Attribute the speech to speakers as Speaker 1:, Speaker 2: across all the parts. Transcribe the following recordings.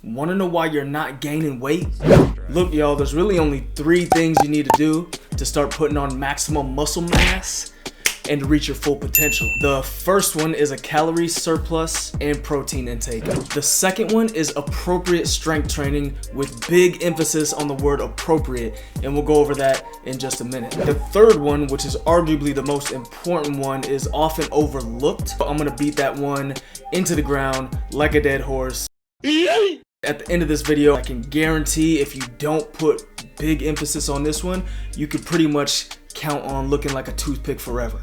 Speaker 1: Want to know why you're not gaining weight? Look, y'all, there's really only 3 things you need to do to start putting on maximum muscle mass and to reach your full potential. The first one is a calorie surplus and protein intake. The second one is appropriate strength training with big emphasis on the word appropriate, and we'll go over that in just a minute. The third one, which is arguably the most important one, is often overlooked. I'm gonna beat that one into the ground like a dead horse. At the end of this video, I can guarantee if you don't put big emphasis on this one, you could pretty much count on looking like a toothpick forever.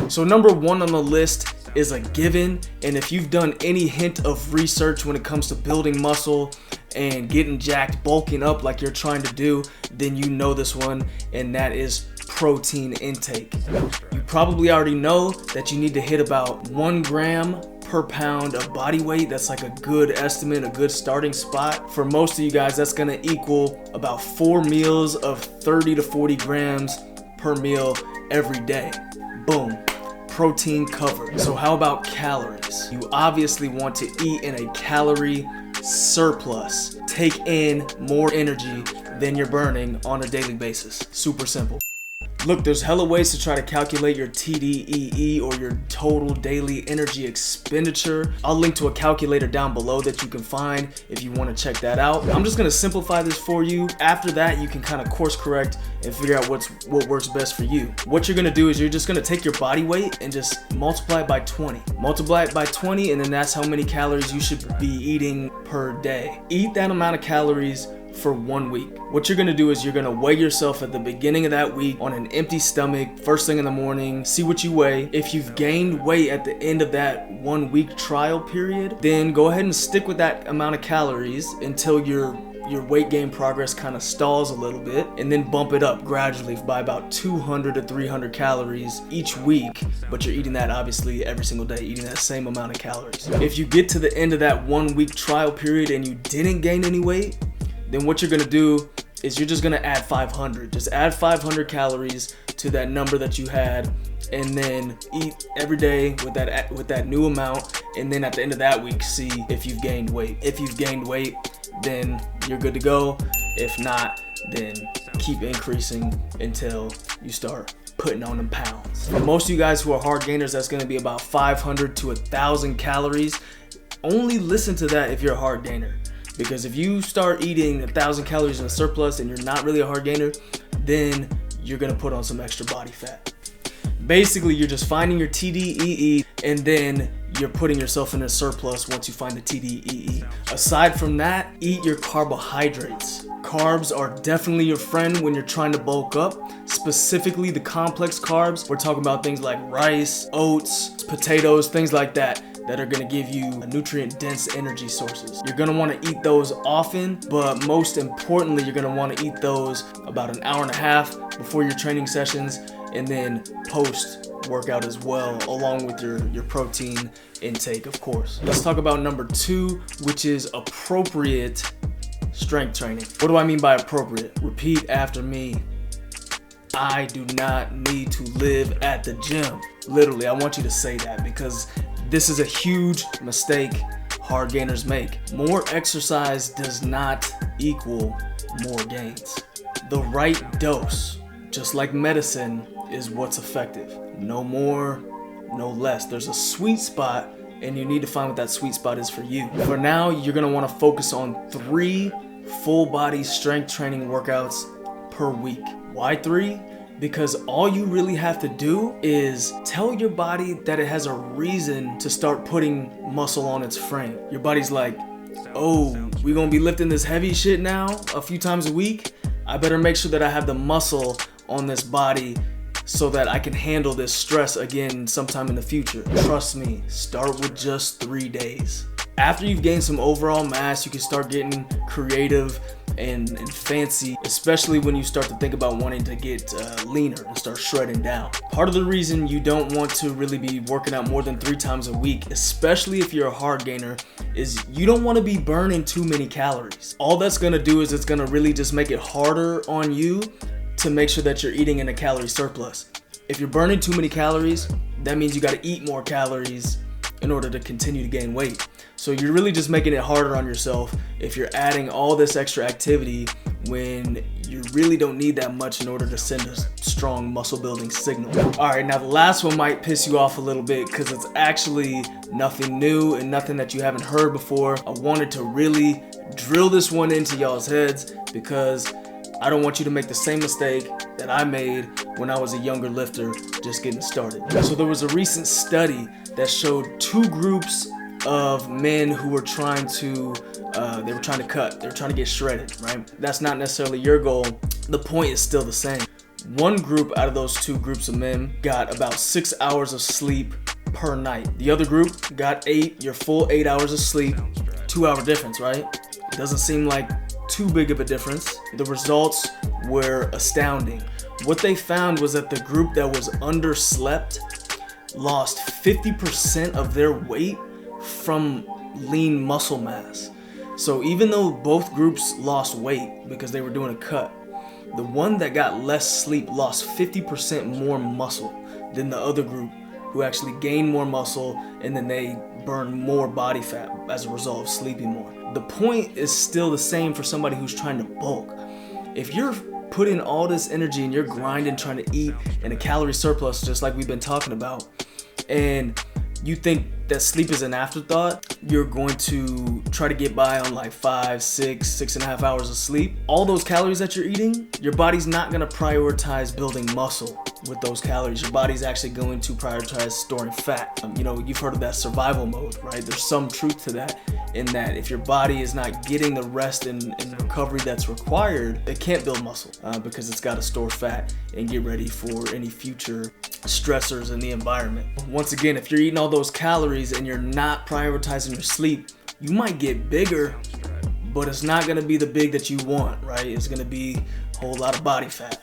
Speaker 1: So number 1 on the list is a given, and if you've done any hint of research when it comes to building muscle and getting jacked, bulking up like you're trying to do, then you know this one, and that is protein intake. You probably already know that you need to hit about 1 gram per pound of body weight. That's like a good estimate, a good starting spot. For most of you guys, that's gonna equal about 4 meals of 30 to 40 grams per meal every day. Boom, protein covered. So how about calories? You obviously want to eat in a calorie surplus. Take in more energy than you're burning on a daily basis. Super simple. Look, there's hella ways to try to calculate your TDEE or your total daily energy expenditure. I'll link to a calculator down below that you can find if you want to check that out. I'm just going to simplify this for you. After that, you can kind of course correct and figure out what works best for you. What you're going to do is you're just going to take your body weight and just multiply it by 20. Multiply it by 20, and then that's how many calories you should be eating per day. Eat that amount of calories for 1 week. What you're gonna do is you're gonna weigh yourself at the beginning of that week on an empty stomach, first thing in the morning, see what you weigh. If you've gained weight at the end of that 1 week trial period, then go ahead and stick with that amount of calories until your weight gain progress kind of stalls a little bit, and then bump it up gradually by about 200 to 300 calories each week, but you're eating that obviously every single day, eating that same amount of calories. If you get to the end of that 1 week trial period and you didn't gain any weight, then what you're gonna do is you're just gonna add 500. Just add 500 calories to that number that you had, and then eat every day with that new amount, and then at the end of that week, see if you've gained weight. If you've gained weight, then you're good to go. If not, then keep increasing until you start putting on them pounds. For most of you guys who are hard gainers, that's gonna be about 500 to 1,000 calories. Only listen to that if you're a hard gainer. Because if you start eating 1,000 calories in a surplus and you're not really a hard gainer, then you're gonna put on some extra body fat. Basically, you're just finding your TDEE, and then you're putting yourself in a surplus once you find the TDEE. Aside from that, eat your carbohydrates. Carbs are definitely your friend when you're trying to bulk up, specifically the complex carbs. We're talking about things like rice, oats, potatoes, things like that are gonna give you nutrient-dense energy sources. You're gonna wanna eat those often, but most importantly, you're gonna wanna eat those about an hour and a half before your training sessions, and then post-workout as well, along with your protein intake, of course. Let's talk about number 2, which is appropriate strength training. What do I mean by appropriate? Repeat after me. I do not need to live at the gym. Literally, I want you to say that, because this is a huge mistake hard gainers make. More exercise does not equal more gains. The right dose, just like medicine, is what's effective. No more, no less. There's a sweet spot, and you need to find what that sweet spot is for you. For now, you're gonna wanna focus on 3 full body strength training workouts per week. Why 3? Because all you really have to do is tell your body that it has a reason to start putting muscle on its frame. Your body's like, oh, we gonna be lifting this heavy shit now a few times a week? I better make sure that I have the muscle on this body so that I can handle this stress again sometime in the future. Trust me, start with just 3 days. After you've gained some overall mass, you can start getting creative and fancy, especially when you start to think about wanting to get leaner and start shredding down. Part of the reason you don't want to really be working out more than 3 times a week, especially if you're a hard gainer, is you don't want to be burning too many calories. All that's going to do is it's going to really just make it harder on you to make sure that you're eating in a calorie surplus. If you're burning too many calories, that means you got to eat more calories in order to continue to gain weight. So you're really just making it harder on yourself if you're adding all this extra activity when you really don't need that much in order to send a strong muscle building signal. All right, now the last one might piss you off a little bit because it's actually nothing new and nothing that you haven't heard before. I wanted to really drill this one into y'all's heads because I don't want you to make the same mistake that I made when I was a younger lifter just getting started. So there was a recent study that showed two groups of men who were trying to cut, they were trying to get shredded, right? That's not necessarily your goal. The point is still the same. One group out of those two groups of men got about 6 hours of sleep per night. The other group got your full 8 hours of sleep, 2 hour difference, right? It doesn't seem like too big of a difference. The results were astounding. What they found was that the group that was underslept lost 50% of their weight from lean muscle mass. So even though both groups lost weight because they were doing a cut, the one that got less sleep lost 50% more muscle than the other group who actually gained more muscle, and then they burned more body fat as a result of sleeping more. The point is still the same for somebody who's trying to bulk. If you're putting all this energy and you're grinding, trying to eat in a calorie surplus, just like we've been talking about, and you think that sleep is an afterthought, you're going to try to get by on like 5, 6, 6.5 hours of sleep. All those calories that you're eating, your body's not gonna prioritize building muscle with those calories. Your body's actually going to prioritize storing fat. You've heard of that survival mode, right? There's some truth to that, in that if your body is not getting the rest and recovery that's required, it can't build muscle because it's got to store fat and get ready for any future stressors in the environment. Once again, if you're eating all those calories and you're not prioritizing your sleep, you might get bigger, but it's not gonna be the big that you want, right? It's gonna be a whole lot of body fat.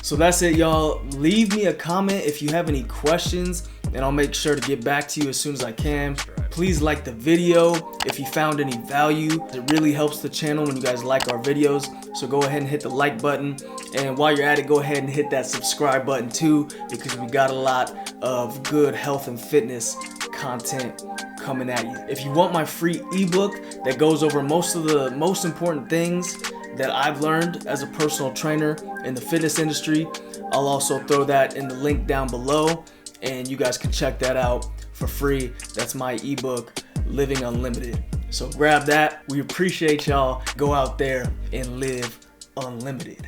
Speaker 1: So that's it, y'all. Leave me a comment if you have any questions, and I'll make sure to get back to you as soon as I can. Please like the video if you found any value. It really helps the channel when you guys like our videos. So go ahead and hit the like button. And while you're at it, go ahead and hit that subscribe button too, because we got a lot of good health and fitness content coming at you. If you want my free ebook that goes over most of the most important things that I've learned as a personal trainer in the fitness industry, I'll also throw that in the link down below, and you guys can check that out for free. That's my ebook, Living Unlimited. So grab that. We appreciate y'all. Go out there and live unlimited.